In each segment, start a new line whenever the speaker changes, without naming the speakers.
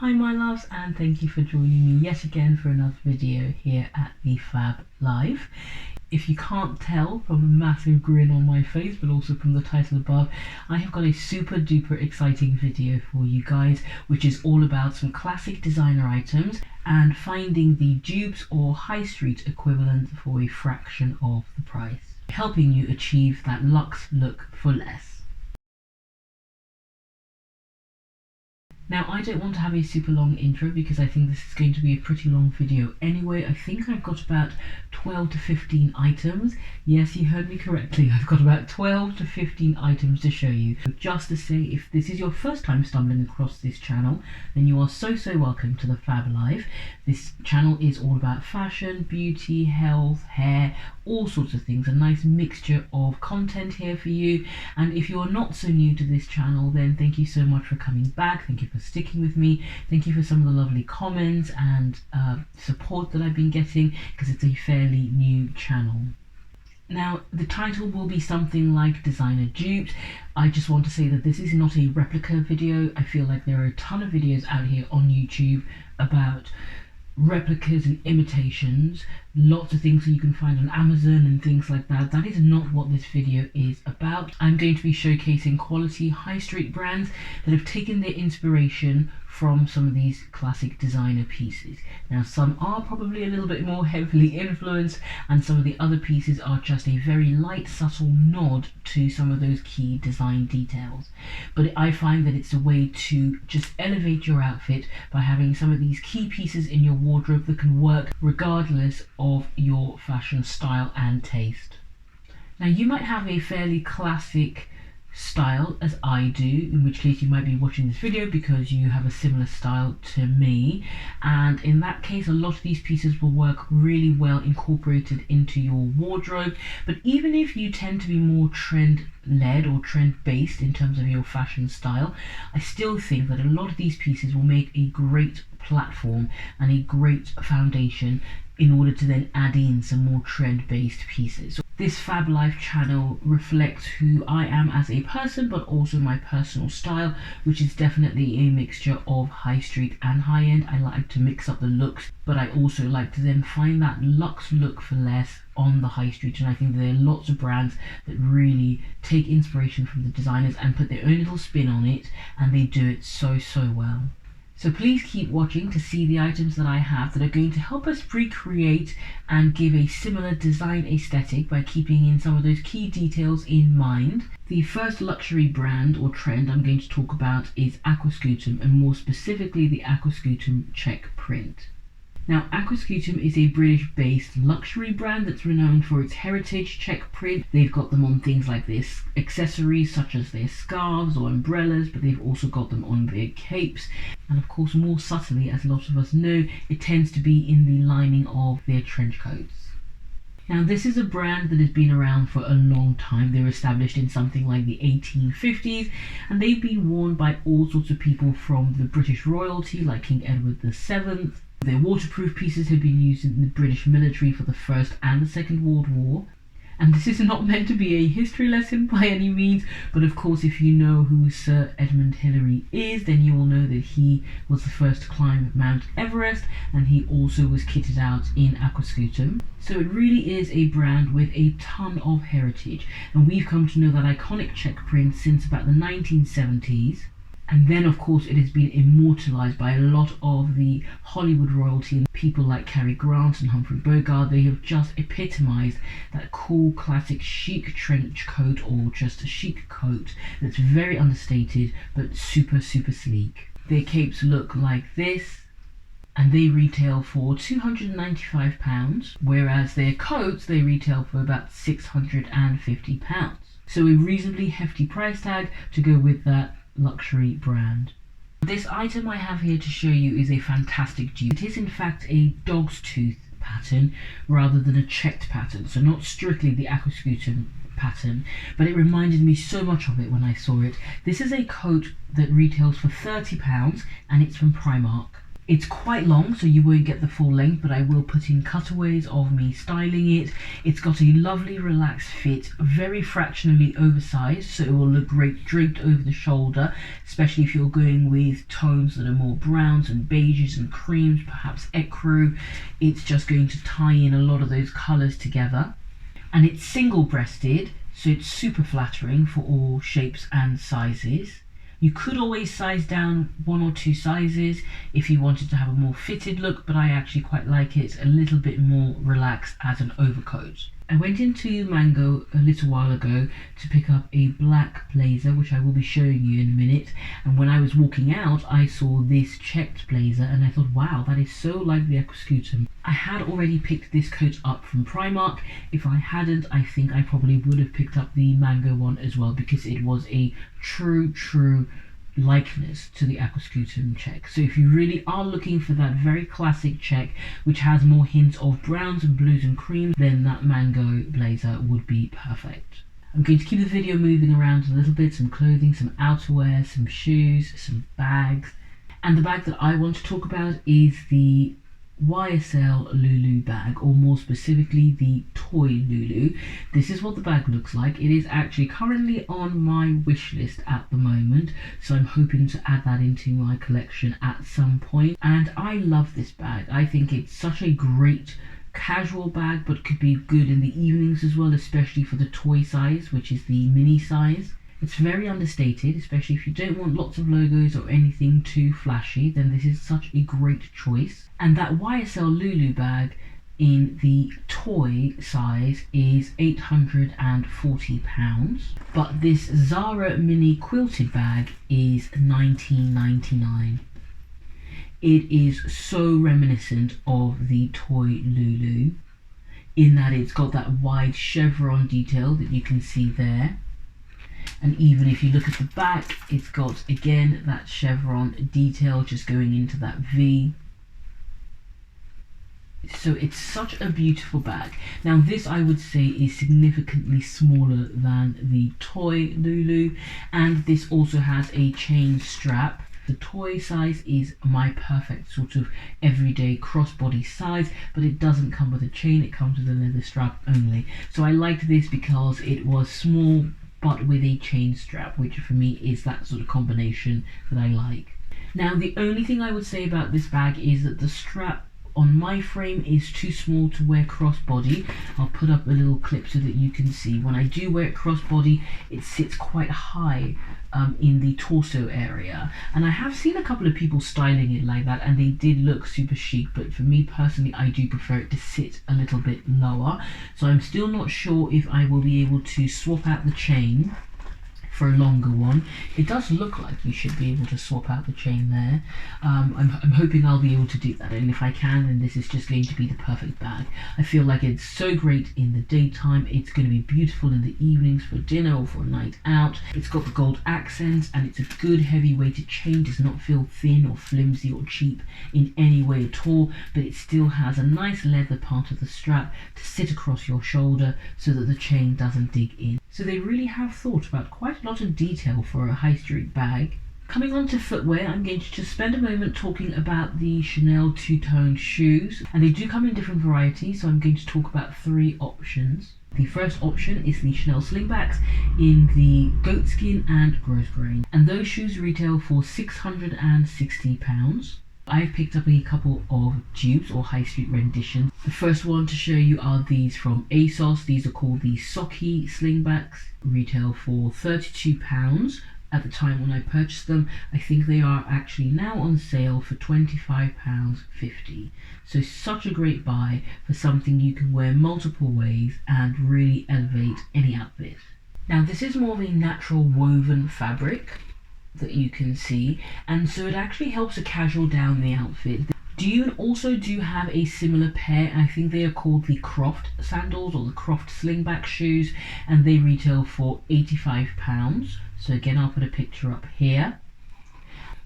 Hi my loves, and thank you for joining me yet again for another video here at the Fhab Live. If you can't tell from the massive grin on my face, but also from the title above, I have got a super duper exciting video for you guys, which is all about some classic designer items and finding the dupes or high street equivalent for a fraction of the price, helping you achieve that luxe look for less. Now, I don't want to have a super long intro because I think this is going to be a pretty long video anyway. I think I've got about 12 to 15 items. Yes, you heard me correctly. I've got about 12 to 15 items to show you. Just to say, if this is your first time stumbling across this channel, then you are so welcome to the Fhab Live. This channel is all about fashion, beauty, health, hair, all sorts of things. A nice mixture of content here for you. And if you are not so new to this channel, then thank you so much for coming back. Thank you for sticking with me. Thank you for some of the lovely comments and support that I've been getting, because it's a fairly new channel. Now, the title will be something like designer dupes. I just want to say that this is not a replica video. I feel like there are a ton of videos out here on YouTube about replicas and imitations, lots of things that you can find on Amazon and things like that. That is not what this video is about. I'm going to be showcasing quality high street brands that have taken their inspiration from some of these classic designer pieces. Now, some are probably a little bit more heavily influenced, and some of the other pieces are just a very light, subtle nod to some of those key design details. But I find that it's a way to just elevate your outfit by having some of these key pieces in your wardrobe that can work regardless of your fashion style and taste. Now, you might have a fairly classic style as I do, in which case you might be watching this video because you have a similar style to me, and in that case a lot of these pieces will work really well incorporated into your wardrobe. But even if you tend to be more trend led or trend based in terms of your fashion style, I still think that a lot of these pieces will make a great platform and a great foundation in order to then add in some more trend based pieces. So this Fhab Life channel reflects who I am as a person, but also my personal style, which is definitely a mixture of high street and high end. I like to mix up the looks, but I also like to then find that luxe look for less on the high street. And I think there are lots of brands that really take inspiration from the designers and put their own little spin on it, and they do it so well. So please keep watching to see the items that I have that are going to help us recreate and give a similar design aesthetic by keeping in some of those key details in mind. The first luxury brand or trend I'm going to talk about is Aquascutum, and more specifically the Aquascutum check print. Now, Aquascutum is a British-based luxury brand that's renowned for its heritage check print. They've got them on things like their accessories, such as their scarves or umbrellas, but they've also got them on their capes. And of course, more subtly, as a lot of us know, it tends to be in the lining of their trench coats. Now, this is a brand that has been around for a long time. They were established in something like the 1850s, and they've been worn by all sorts of people from the British royalty, like King Edward VII. Their waterproof pieces have been used in the British military for the First and the Second World War. And this is not meant to be a history lesson by any means, but of course if you know who Sir Edmund Hillary is, then you will know that he was the first to climb Mount Everest, and he also was kitted out in Aquascutum. So it really is a brand with a ton of heritage, and we've come to know that iconic check print since about the 1970s. And then, of course, it has been immortalised by a lot of the Hollywood royalty and people like Cary Grant and Humphrey Bogart. They have just epitomised that cool, classic, chic trench coat, or just a chic coat that's very understated but super sleek. Their capes look like this, and they retail for £295, whereas their coats, they retail for about £650. So a reasonably hefty price tag to go with that luxury brand. This item I have here to show you is a fantastic dupe. It is in fact a dog's tooth pattern rather than a checked pattern, so not strictly the Aquascutum pattern, but it reminded me so much of it when I saw it. This is a coat that retails for £30 and it's from Primark. It's quite long, so you won't get the full length, but I will put in cutaways of me styling it. It's got a lovely relaxed fit, very fractionally oversized, so it will look great draped over the shoulder, especially if you're going with tones that are more browns and beiges and creams, perhaps ecru. It's just going to tie in a lot of those colors together. And it's single-breasted, so it's super flattering for all shapes and sizes. You could always size down 1 or 2 sizes if you wanted to have a more fitted look, but I actually quite like it a little bit more relaxed as an overcoat. I went into Mango a little while ago to pick up a black blazer, which I will be showing you in a minute, and when I was walking out I saw this checked blazer and I thought, wow, that is so like the Aquascutum. I had already picked this coat up from Primark. If I hadn't, I think I probably would have picked up the Mango one as well, because it was a true likeness to the Aquascutum check. So if you really are looking for that very classic check which has more hints of browns and blues and creams, then that Mango blazer would be perfect. I'm going to keep the video moving around a little bit, some clothing, some outerwear, some shoes, some bags. And the bag that I want to talk about is the YSL Lulu bag, or more specifically the toy Lulu. This is what the bag looks like. It is actually currently on my wish list at the moment, so I'm hoping to add that into my collection at some point. And I love this bag. I think it's such a great casual bag, but could be good in the evenings as well, especially for the toy size, which is the mini size. It's very understated, especially if you don't want lots of logos or anything too flashy, then this is such a great choice. And that YSL Lulu bag in the toy size is £840, but this Zara mini quilted bag is £19.99. It is so reminiscent of the toy Lulu in that it's got that wide chevron detail that you can see there. And even if you look at the back, it's got again that chevron detail just going into that V. So it's such a beautiful bag. Now this, I would say, is significantly smaller than the toy Lulu, and this also has a chain strap. The toy size is my perfect sort of everyday crossbody size, but it doesn't come with a chain, it comes with a leather strap only. So I liked this because it was small but with a chain strap, which for me is that sort of combination that I like. Now the only thing I would say about this bag is that the strap on my frame is too small to wear crossbody. I'll put up a little clip so that you can see. When I do wear it crossbody, it sits quite high in the torso area, and I have seen a couple of people styling it like that and they did look super chic, but for me personally I do prefer it to sit a little bit lower. So I'm still not sure if I will be able to swap out the chain for a longer one. It does look like you should be able to swap out the chain there. I'm hoping I'll be able to do that, and if I can, then this is just going to be the perfect bag. I feel like it's so great in the daytime, it's going to be beautiful in the evenings for dinner or for a night out. It's got the gold accents and it's a good heavy weighted chain, does not feel thin or flimsy or cheap in any way at all, but it still has a nice leather part of the strap to sit across your shoulder so that the chain doesn't dig in. So they really have thought about quite a lot of detail for a high street bag. Coming on to footwear, I'm going to just spend a moment talking about the Chanel two-tone shoes, and they do come in different varieties, so I'm going to talk about 3 options. The first option is the Chanel slingbacks in the goatskin and grosgrain, and those shoes retail for £660. I've picked up a couple of dupes or high street renditions. The first one to show you are these from ASOS. These are called the Socky slingbacks, retail for £32 at the time when I purchased them. I think they are actually now on sale for £25.50. So such a great buy for something you can wear multiple ways and really elevate any outfit. Now this is more of a natural woven fabric that you can see, and so it actually helps to casual down the outfit. Dune also do have a similar pair. I think they are called the Croft sandals or the Croft slingback shoes, and they retail for £85. So again, I'll put a picture up here.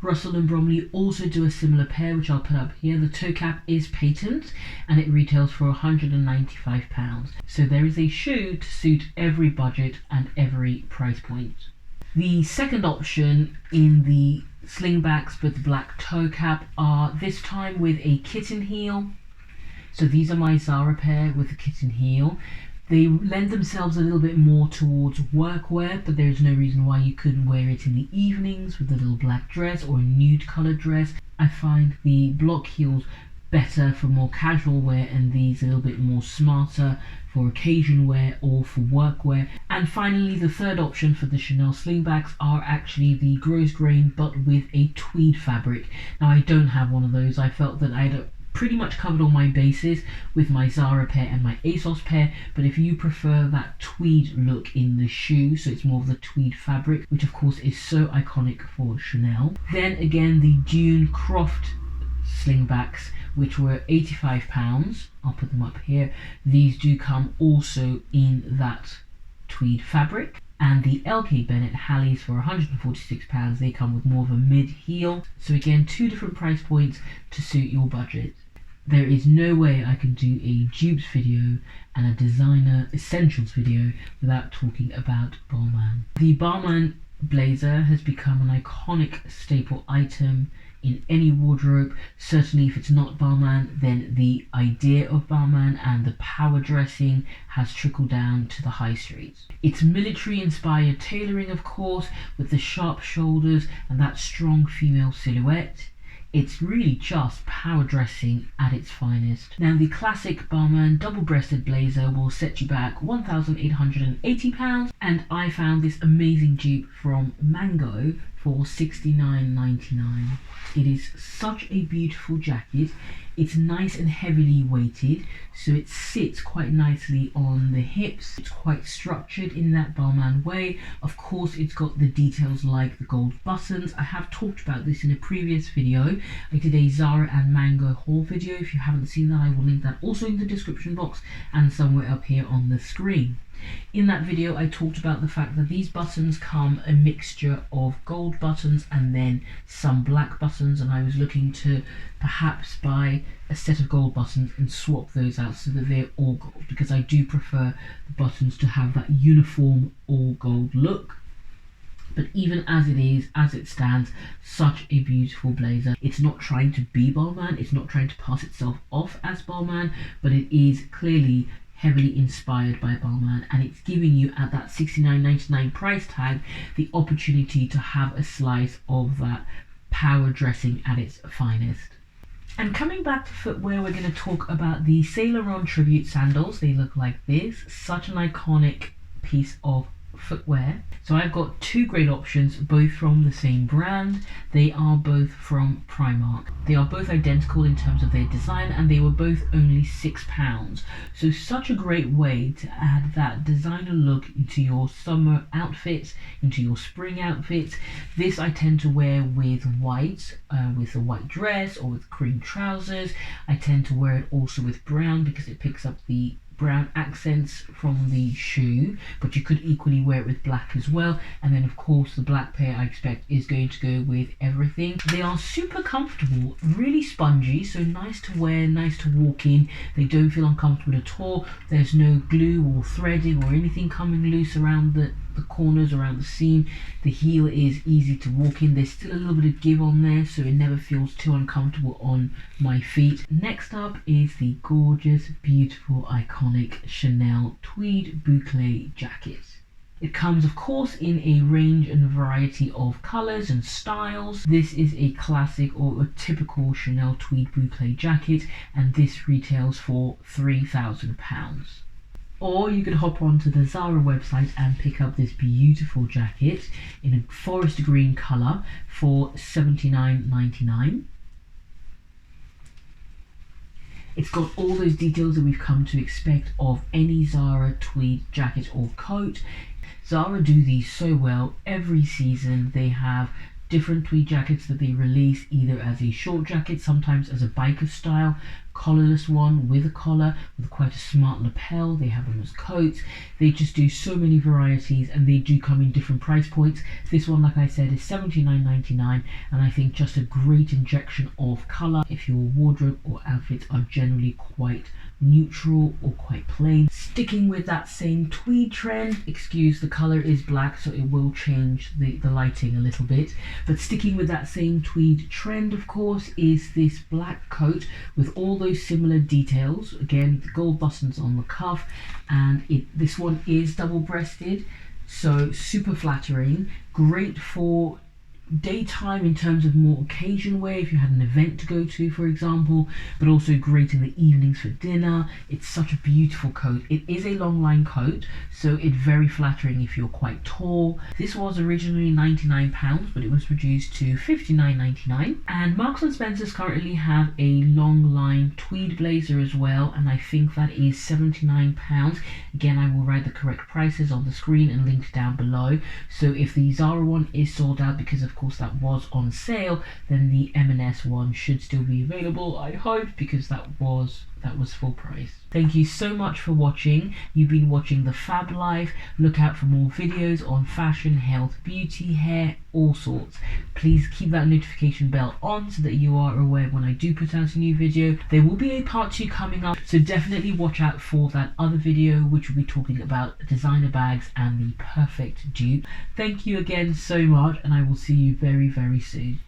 Russell and Bromley also do a similar pair, which I'll put up here. The toe cap is patent and it retails for £195. So there is a shoe to suit every budget and every price point. The second option in the slingbacks but the black toe cap are this time with a kitten heel. So these are my Zara pair with the kitten heel. They lend themselves a little bit more towards workwear, but there's no reason why you couldn't wear it in the evenings with a little black dress or a nude coloured dress. I find the block heels better for more casual wear and these a little bit more smarter for occasion wear or for work wear. And finally, the third option for the Chanel slingbacks are actually the gross grain but with a tweed fabric. Now I don't have one of those. I felt that I'd pretty much covered all my bases with my Zara pair and my ASOS pair, but if you prefer that tweed look in the shoe, so it's more of the tweed fabric, which of course is so iconic for Chanel, then again the Dune Croft slingbacks, which were £85. I'll put them up here. These do come also in that tweed fabric. And the LK Bennett Halleys for £146, they come with more of a mid heel. So again, two different price points to suit your budget. There is no way I can do a dupes video and a designer essentials video without talking about Balmain. The Balmain blazer has become an iconic staple item in any wardrobe. Certainly if it's not Balmain, then the idea of Balmain and the power dressing has trickled down to the high streets. It's military inspired tailoring, of course, with the sharp shoulders and that strong female silhouette. It's really just power dressing at its finest. Now the classic Balmain double-breasted blazer will set you back £1,880, and I found this amazing dupe from Mango for $69.99. It is such a beautiful jacket. It's nice and heavily weighted, so it sits quite nicely on the hips. It's quite structured in that Balmain way. Of course, it's got the details like the gold buttons. I have talked about this in a previous video. I did a Zara and Mango haul video. If you haven't seen that, I will link that also in the description box and somewhere up here on the screen. In that video, I talked about the fact that these buttons come a mixture of gold buttons and then some black buttons, and I was looking to perhaps buy a set of gold buttons and swap those out so that they're all gold, because I do prefer the buttons to have that uniform all gold look. But even as it is, as it stands, such a beautiful blazer. It's not trying to be Balmain, it's not trying to pass itself off as Balmain, but it is clearly heavily inspired by Balmain, and it's giving you at that $69.99 price tag the opportunity to have a slice of that power dressing at its finest. And coming back to footwear, we're going to talk about the Saint Laurent tribute sandals. They look like this, such an iconic piece of footwear. So I've got two great options, both from the same brand. They are both from Primark. They are both identical in terms of their design, and they were both only £6. So such a great way to add that designer look into your summer outfits, into your spring outfits. This I tend to wear with white, with a white dress or with cream trousers. I tend to wear it also with brown because it picks up the brown accents from the shoe, but you could equally wear it with black as well. And then of course the black pair I expect is going to go with everything. They are super comfortable, really spongy, so nice to wear, nice to walk in. They don't feel uncomfortable at all. There's no glue or threading or anything coming loose around the corners, around the seam. The heel is easy to walk in. There's still a little bit of give on there, so it never feels too uncomfortable on my feet. Next up is the gorgeous, beautiful, iconic Chanel tweed boucle jacket. It comes of course in a range and variety of colours and styles. This is a classic or a typical Chanel tweed boucle jacket, and this retails for £3,000. Or you could hop onto the Zara website and pick up this beautiful jacket in a forest green colour for $79.99. It's got all those details that we've come to expect of any Zara tweed jacket or coat. Zara do these so well every season. They have different tweed jackets that they release either as a short jacket, sometimes as a biker style collarless one with a collar with quite a smart lapel. They have them as coats. They just do so many varieties, and they do come in different price points. This one, like I said, is $79.99, and I think just a great injection of color if your wardrobe or outfits are generally quite neutral or quite plain. Sticking with that same tweed trend, excuse the color is black so it will change the lighting a little bit, but sticking with that same tweed trend, of course, is this black coat with all those similar details. Again, the gold buttons on the cuff, and this one is double-breasted, so super flattering, great for daytime in terms of more occasion wear if you had an event to go to, for example, but also great in the evenings for dinner. It's such a beautiful coat. It is a long line coat, so it's very flattering if you're quite tall. This was originally £99, but it was reduced to $59.99. And Marks and Spencer's currently have a long line tweed blazer as well, and I think that is £79. Again, I will write the correct prices on the screen and linked down below. So if the Zara one is sold out, because of course that was on sale, then the M&S one should still be available, I hope, because that was full price. Thank you so much for watching. You've been watching the Fhab Life. Look out for more videos on fashion, health, beauty, hair, all sorts. Please keep that notification bell on so that you are aware when I do put out a new video. There will be a part 2 coming up, so definitely watch out for that other video, which will be talking about designer bags and the perfect dupe. Thank you again so much, and I will see you very, very soon.